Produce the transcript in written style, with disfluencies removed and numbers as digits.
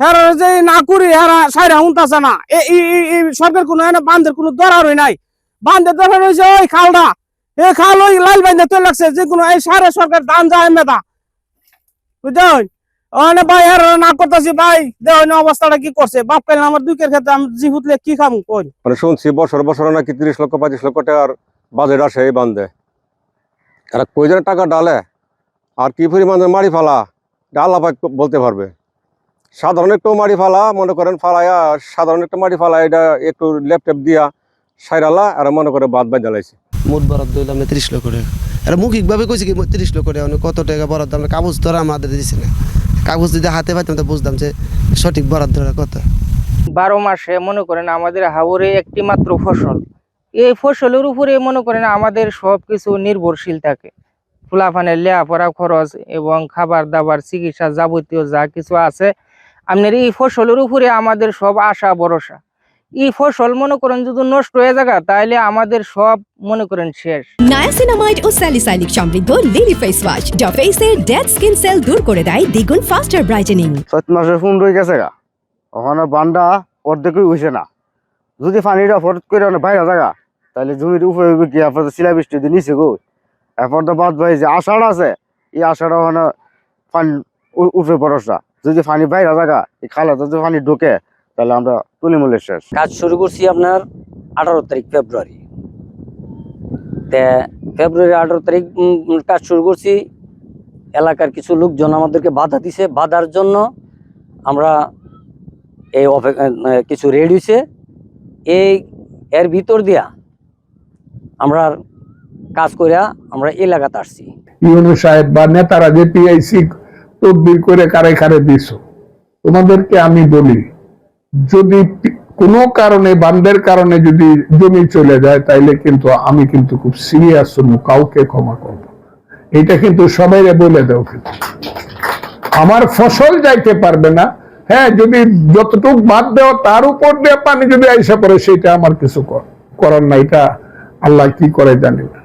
হেরা যে না করি হেরা সাইরা হুনতাছে না এই সরকার কোনো বান্ধের কোনো দরকার হয় নাই। বান্ধের দরকার হয়েছে ওই খালটা, এই খাল ওই লাল বান্ধে তৈরি লাগছে যে কোনো এই সারা সরকার ধান যায় মেদা বুঝলেন। ওখানে ভাই হেরা না করতেছি ভাই দেখুন অবস্থাটা কি করছে। বাপ কাল আমার দুঃখের ক্ষেত্রে আমি জি হুতলে কি খাম কোন। মানে শুনছি বছর বছর নাকি 30 লক্ষ 35 লক্ষ টাকার বাজেট আসে এই বান্ধে। এরা কই যেন টাকা ডালে আর কি পরিমাণে মারি ফালা আল্লাহ পাক বলতে পারবে। সাধারণ একটু মারি ফালা মনে করেন ফালাইয়া সাধারণ একটা মারি ফালা এটা একটু ল্যাপটপ দিয়া সাইরালা আর মনে করে বাদ বাদ জ্বালাইছে। মোট বরাদ্দ হইলাম 30 লক্ষ টাকা। এরা মৌখিকভাবে কইছে কি 30 লক্ষ টাকা, কত টাকা বরাদ্দ আমরা কাগজ তো আমাদের দিচ্ছে না। কাগজ যদি হাতে পাইতাম তো বুঝতাম যে সঠিক বরাদ্দটা কত। 12 মাসে মনে করেন আমাদের হাওরে একটি মাত্র ফসল, এই ফসলের উপরে মনে করেন আমাদের সব কিছু নির্ভরশীল থাকে। ফুলাফানের লেখাপড়া খরচ এবং খাবার দাবার চিকিৎসা যাবতীয় যা কিছু আছে আপনার এই ফসলের উপরে আমাদের সব আশা ভরসা। এই ফসল মনে করেন যদি নষ্ট হয়ে যায় তাহলে আমাদের সব মনে করেন শেষ। নায়াসিনামাইড ও স্যালিসাইলিক সমৃদ্ধ লিলি ফেস ওয়াশ যা ফেসের ডেড স্কিন সেল দূর করে দেয় দ্বিগুণ ফাস্টার ব্রাইটেনিং। 7 মাসের ফোন রয়ে গেছে গা, ওখানে বান্ডা অর্ধেকই হয়েছে না। যদি পানিটা ফরত করে বাইরে জায়গা তাহলে জমির উপরে কি আপনার শিলা বৃষ্টি দিয়ে নিচে গো। এরপর তো বাদ ভাই যে আষাঢ় আছে, এই আষাঢ় ওখানে পানি উঠে পড়সা। যদি পানি বাইরে জায়গা এই খালে যদি পানি ঢোকে তাহলে আমরা তুলিমূলের শেষ। কাজ শুরু করছি আপনার 18 তারিখ ফেব্রুয়ারি। ফেব্রুয়ারি 18 তারিখ কাজ শুরু করছি। এলাকার কিছু লোকজন আমাদেরকে বাধা দিছে, বাধার জন্য আমরা এই কিছু রেড হয়েছে। এর ভিতর দিয়া আমরা কাজ করিয়া আমরা এলাকাতে আসছি। ইউনূস সাহেব বা নেতারা যে পিআইসি তদবির করে কারে কারে দিছ, তোমাদেরকে আমি বলি যদি কোনো কারণে বান্দের কারণে যদি জমি চলে যায় তাইলে কিন্তু আমি কিন্তু খুব সিরিয়াস হব, কাউকে ক্ষমা করব। এটা কিন্তু সবাইরে বলে দাও। কিন্তু আমার ফসল যাইতে পারবে না, হ্যাঁ যদি যতটুকু বাদ দেওয়া তার উপর দিয়ে পানি যদি আইসা পড়ে সেটা আমার কিছু করার না। এটা আল্লাহ কি করে জানি না।